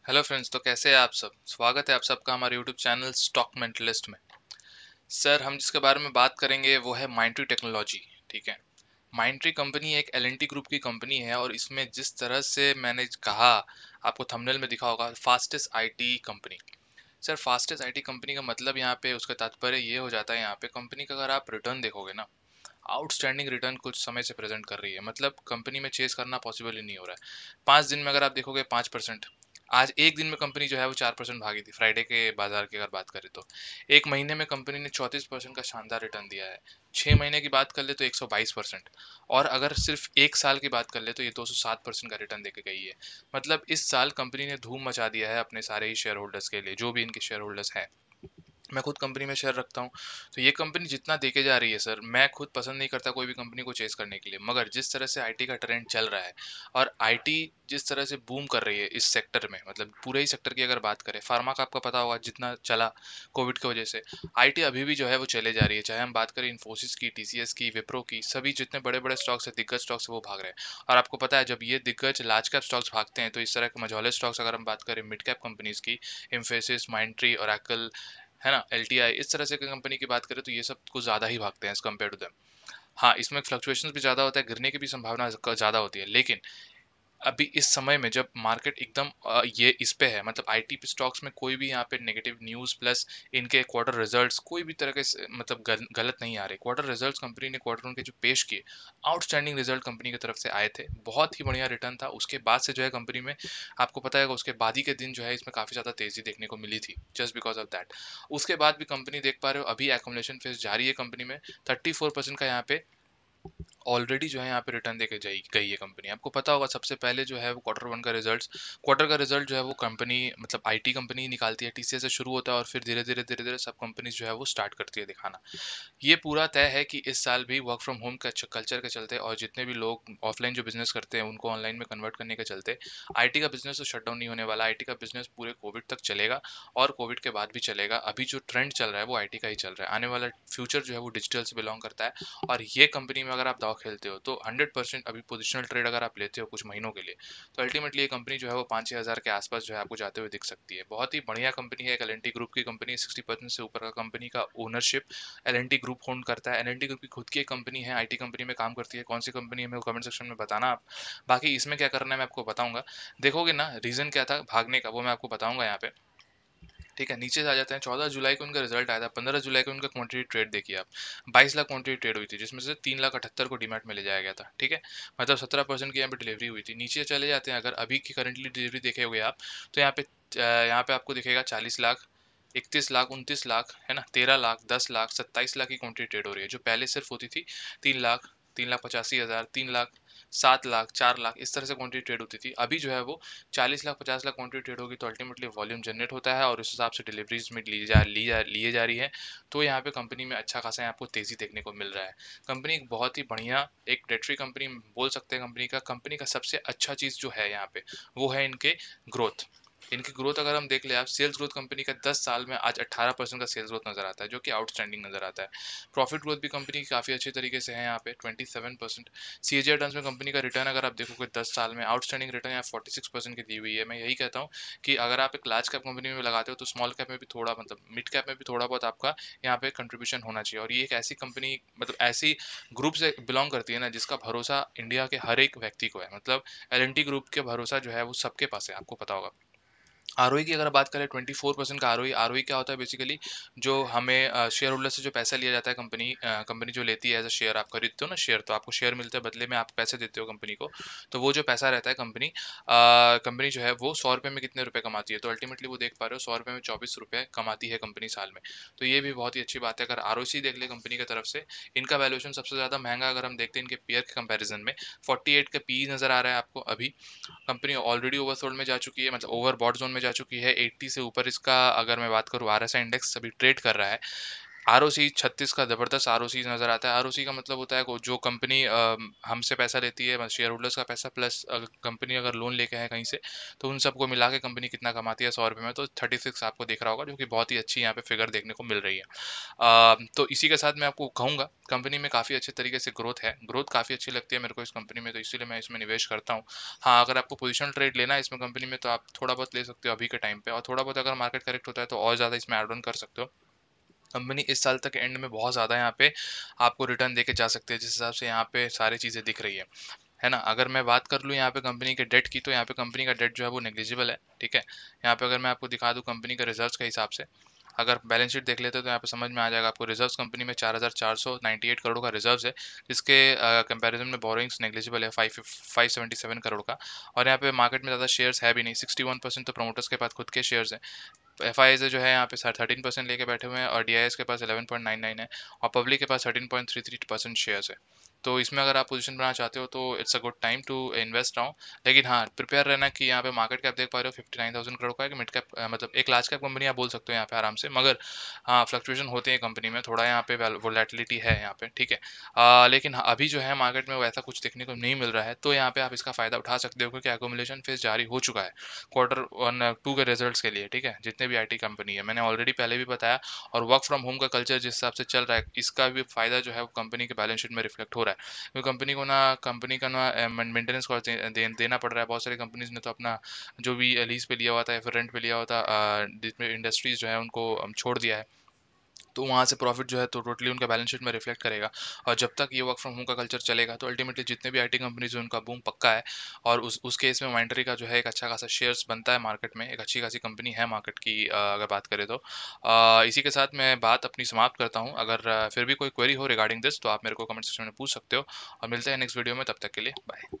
Hello friends. तो कैसे हैं आप सब? स्वागत है आप सबका हमारे यूट्यूब चैनल स्टॉक मेंटलिस्ट में। सर, हम जिसके बारे में बात करेंगे वो है माइंडट्री टेक्नोलॉजी। ठीक है। माइंडट्री कंपनी एक एलएनटी ग्रुप की कंपनी है और इसमें जिस तरह से मैंने कहा, आपको थंबनेल में दिखा होगा, fastest IT company. Sir, fastest IT company का मतलब यहाँ पे उसका तात्पर्य ये हो जाता है, यहाँ पे कंपनी का अगर आप रिटर्न देखोगे ना, आउटस्टैंडिंग रिटर्न कुछ समय से प्रेजेंट कर रही है। मतलब कंपनी में चेस करना पॉसिबल ही नहीं हो रहा है। 5 दिन में अगर आप देखोगे 5%। आज एक दिन में कंपनी जो है वो 4% भागी थी, फ्राइडे के बाजार की अगर बात करें तो। एक महीने में कंपनी ने 34% का शानदार रिटर्न दिया है। 6 महीने की बात कर ले तो 122%। और अगर सिर्फ एक साल की बात कर ले तो ये 207% का रिटर्न देके गई है। मतलब इस साल कंपनी ने धूम मचा दिया है अपने सारे ही शेयर होल्डर्स के लिए, जो भी इनके शेयर होल्डर्स हैं। मैं खुद कंपनी में शेयर रखता हूँ। तो ये कंपनी जितना देके जा रही है सर, मैं खुद पसंद नहीं करता कोई भी कंपनी को चेस करने के लिए, मगर जिस तरह से आईटी का ट्रेंड चल रहा है और आईटी जिस तरह से बूम कर रही है इस सेक्टर में, मतलब पूरे ही सेक्टर की अगर बात करें, फार्मा का आपका पता होगा जितना चला कोविड की वजह से। आईटी अभी भी जो है वो चले जा रही है, चाहे हम बात करें इन्फोसिस की, टीसीएस की, विप्रो की, सभी जितने बड़े बड़े स्टॉक्स है, दिग्गज स्टॉक्स है, वो भाग रहे हैं। और आपको पता है, जब ये दिग्गज लार्ज कैप स्टॉक्स भागते हैं तो इस तरह के मझौले स्टॉक्स अगर हम बात करें मिड कैप कंपनीज की, इन्फोसिस, माइंडट्री, ओरेकल, है ना, एलटीआई, इस तरह से कंपनी की बात करें तो ये सब कुछ ज़्यादा ही भागते हैं एज कम्पेयर टू देम। हाँ, इसमें फ्लक्चुएशंस भी ज़्यादा होता है, गिरने की भी संभावना ज़्यादा होती है, लेकिन अभी इस समय में जब मार्केट एकदम ये इस पे है, मतलब आईटी पे स्टॉक्स में कोई भी यहाँ पे नेगेटिव न्यूज़ प्लस इनके क्वार्टर रिजल्ट्स कोई भी तरह के मतलब गलत नहीं आ रहे। क्वार्टर रिजल्ट्स कंपनी ने क्वार्टर उनके जो पेश किए, आउटस्टैंडिंग रिजल्ट कंपनी की तरफ से आए थे, बहुत ही बढ़िया रिटर्न था। उसके बाद से जो है कंपनी में, आपको पता है, उसके बाद ही के दिन जो है इसमें काफ़ी ज़्यादा तेज़ी देखने को मिली थी, जस्ट बिकॉज ऑफ दैट। उसके बाद भी कंपनी देख पा रहे हो अभी एक्मुलेशन फेज जारी है कंपनी में। 34% का यहाँ पे ऑलरेडी जो है यहाँ पे रिटर्न देके जाई गई है कंपनी। आपको पता होगा सबसे पहले जो है वो क्वार्टर 1 का क्वार्टर का रिजल्ट जो है वो कंपनी, मतलब आईटी कंपनी निकालती है, टीसीएस से शुरू होता है और फिर धीरे धीरे धीरे धीरे सब कंपनीज जो है वो स्टार्ट करती है दिखाना। ये पूरा तय है कि इस साल भी वर्क फ्रॉम होम का कल्चर के चलते और जितने भी लोग ऑफलाइन जो बिजनेस करते हैं उनको ऑनलाइन में कन्वर्ट करने के चलते, आईटी का बिजनेस तो शट डाउन नहीं होने वाला। आईटी का बिजनेस पूरे कोविड तक चलेगा और कोविड के बाद भी चलेगा। अभी जो ट्रेंड चल रहा है वो आईटी का ही चल रहा है। आने वाला फ्यूचर जो है वो डिजिटल से बिलोंग करता है। और ये कंपनी में अगर आप दाव खेलते हो तो 100% अभी पोजिशनल ट्रेड अगर आप लेते हो कुछ महीनों के लिए, तो अल्टीमेटली ये कंपनी जो है वो 5-6 हज़ार के आसपास जो है आपको जाते हुए दिख सकती है। बहुत ही बढ़िया कंपनी है, एक एल ग्रुप की कंपनी है। 60% से ऊपर का कंपनी का ओनरशिप एल ग्रुप होल्ड करता है। एल ग्रुप की खुद की एक कंपनी है, आईटी कंपनी में काम करती है। कौन सी कंपनी है मेरे को कमेंट सेक्शन में बताना आप। बाकी इसमें क्या करना है मैं आपको बताऊंगा। देखोगे ना रीजन क्या था भागने का, वो मैं आपको बताऊंगा यहाँ पे। ठीक है, नीचे से आ जाते हैं। 14 जुलाई को उनका रिजल्ट आया था, 15 जुलाई को उनका क्वांटिटी ट्रेड देखिए आप। 22 लाख क्वांटिटी ट्रेड हुई थी, जिसमें से 3,78,000 को डीमैट में ले जाया गया था। ठीक है, मतलब 17% की यहाँ पे डिलीवरी हुई थी। नीचे चले जाते हैं, अगर अभी की करंटली डिलीवरी देखे हुए आप, तो यहाँ पे आपको दिखेगा 40 लाख, 31 लाख, 29 लाख, है ना, 13 लाख, 10 लाख, 27 लाख की क्वांटिटी ट्रेड हो रही है, जो पहले सिर्फ होती थी 3 लाख, 3,85,000, 3 लाख, 7 लाख, 4 लाख, इस तरह से क्वांटिटी ट्रेड होती थी। अभी जो है वो 40 लाख, 50 लाख क्वांटिटी ट्रेड होगी, तो अल्टीमेटली वॉल्यूम जनरेट होता है और उस हिसाब से डिलीवरीज में लिए जा रही है। तो यहाँ पे कंपनी में अच्छा खासा आपको तेजी देखने को मिल रहा है। कंपनी एक बहुत ही बढ़िया एक डेटरी कंपनी बोल सकते हैं। कंपनी का सबसे अच्छा चीज़ जो है यहाँ पे वो है इनके ग्रोथ। इनकी ग्रोथ अगर हम देख ले आप, सेल्स ग्रोथ कंपनी का 10 साल में आज 18% का सेल्स ग्रोथ नजर आता है, जो कि आउटस्टैंडिंग नजर आता है। प्रॉफिट ग्रोथ भी कंपनी की काफ़ी अच्छे तरीके से है यहाँ पे, 27%। सीएजीआर टर्म्स में कंपनी का रिटर्न अगर आप देखोगे 10 साल में, आउटस्टैंडिंग रिटर्न यहाँ 46% की दी हुई है। मैं यही कहता हूँ कि अगर आप एक लार्ज कैप कंपनी में लगाते हो तो स्मॉल कैप में भी थोड़ा, मतलब मिड कैप में भी थोड़ा बहुत आपका यहाँ पे कंट्रीब्यूशन होना चाहिए। और ये एक ऐसी कंपनी, मतलब ऐसी ग्रुप से बिलोंग करती है ना जिसका भरोसा इंडिया के हर एक व्यक्ति को है। मतलब एल ग्रुप के भरोसा जो है वो सबके पास है, आपको पता होगा। आरओई की अगर बात करें, 24% का आरओई। आरओई क्या होता है बेसिकली, जो हमें शेयर होल्डर से जो पैसा लिया जाता है, कंपनी जो लेती है एज अ शेयर, आप खरीदते हो ना शेयर, तो आपको शेयर मिलता है, बदले में आप पैसे देते हो कंपनी को। तो वो जो पैसा रहता है, कंपनी जो है वो 100 रुपये में कितने रुपए कमाती है, तो अल्टीमेटली वो देख पा रहे हो 100 रुपये में 24 रुपये कमाती है कंपनी साल में। तो ये भी बहुत ही अच्छी बात है। अगर आरओसी देख ले कंपनी की तरफ से, इनका वैल्यूएशन सबसे ज़्यादा महंगा अगर हम देखते हैं इनके पेयर के कंपेरिजन में, 48 का पी नज़र आ रहा है आपको अभी। कंपनी ऑलरेडी ओवरसोल्ड में जा चुकी है, मतलब ओवर बॉट जोन में जा चुकी है। 80 से ऊपर इसका अगर मैं बात करूँ, आरएसआई इंडेक्स अभी ट्रेड कर रहा है। आरओसी 36 का ज़बरदस्त आरओसी नज़र आता है। आरओसी का मतलब होता है जो कंपनी हमसे पैसा लेती है, शेयर होल्डर्स का पैसा प्लस कंपनी अगर लोन लेके है कहीं से, तो उन सबको मिला के कंपनी कितना कमाती है 100 रुपये में, तो 36 आपको दिख रहा होगा, जो कि बहुत ही अच्छी यहाँ पे फिगर देखने को मिल रही है। तो इसी के साथ मैं आपको कहूँगा कंपनी में काफ़ी अच्छे तरीके से ग्रोथ है, ग्रोथ काफ़ी अच्छी लगती है मेरे को इस कंपनी में, तो इसीलिए मैं इसमें निवेश करता हूँ। हाँ, अगर आपको पोजिशनल ट्रेड लेना है इसमें कंपनी में, तो आप थोड़ा बहुत ले सकते हो अभी के टाइम पे, और थोड़ा बहुत अगर मार्केट करेक्ट होता है तो और ज़्यादा इसमें ऐड ऑन कर सकते हो। कंपनी इस साल तक एंड में बहुत ज़्यादा यहाँ पे आपको रिटर्न देके जा सकते हैं, जिस हिसाब से यहाँ पे सारी चीज़ें दिख रही है ना? अगर मैं बात कर लूँ यहाँ पे कंपनी के डेट की, तो यहाँ पे कंपनी का डेट जो है वो नेग्लिजिबल है, ठीक है? यहाँ पे अगर मैं आपको दिखा दूँ कंपनी के रिजर्व्स के हिसाब से, अगर बैलेंस शीट देख लेते हैं तो यहाँ पे समझ में आ जाएगा आपको। रिजर्व्स कंपनी में 4,498 करोड़ का रिजर्व्स है, जिसके कंपैरिजन में बोरोइंग्स नेग्लिजिबल है 577 करोड़ का। और यहाँ पे मार्केट में ज़्यादा शेयर्स है भी नहीं, 61% तो प्रमोटर्स के पास खुद के शेयर्स हैं। एफ आई जो है यहाँ पे 13% लेके बैठे हुए हैं, और डी आई एस के पास 11.99 है, और पब्लिक के पास 13.33% शेयर्स है। तो इसमें अगर आप पोजीशन बनाना चाहते हो तो it's a good time to invest now. लेकिन हाँ, प्रिपेयर रहना कि यहाँ पे मार्केट कैप देख पा रहे हो 59,000 करोड़ का है, कि मिड कैप मतलब एक लार्ज कैप कंपनी आप बोल सकते हो यहाँ पे आराम से। मगर हाँ, फ्लक्चुएशन होते हैं कंपनी में, थोड़ा यहाँ पे वोलेटिलिटी है यहाँ पे, ठीक है। लेकिन हाँ, अभी जो है मार्केट में वैसा कुछ देखने को नहीं मिल रहा है, तो यहाँ पे आप इसका फायदा उठा सकते हो, क्योंकि एकोमुलेशन फेज जारी हो चुका है Q1 2 के रिजल्ट्स के लिए, ठीक है, जितने भी आईटी कंपनी है, मैंने ऑलरेडी पहले भी बताया। और वर्क फ्रॉम होम का कल्चर जिस हिसाब से चल रहा है, इसका भी फायदा जो है वो कंपनी के बैलेंस शीट में रिफ्लेक्ट हो रहा है, क्योंकि कंपनी का ना मेंटेनेंस कॉस्ट देना पड़ रहा है। बहुत सारी कंपनीज ने तो अपना जो भी लीज पे लिया हुआ था या फिर रेंट पे लिया हुआ था, जिसमें इंडस्ट्रीज जो है उनको छोड़ दिया है, तो वहाँ से प्रॉफिट जो है तो टोटली उनका बैलेंस शीट में रिफ्लेक्ट करेगा। और जब तक ये वर्क फ्रॉम होम का कल्चर चलेगा, तो अल्टीमेटली जितने भी आईटी कंपनीज हैं उनका बूम पक्का है। और उस केस में माइंडट्री का जो है एक अच्छा खासा शेयर्स बनता है मार्केट में, एक अच्छी खासी कंपनी है मार्केट की, अगर बात करें तो। इसी के साथ मैं बात अपनी समाप्त करता हूँ। अगर फिर भी कोई क्वेरी हो रिगार्डिंग दिस, तो आप मेरे को कमेंट सेक्शन में पूछ सकते हो, और मिलते हैं नेक्स्ट वीडियो में। तब तक के लिए बाय।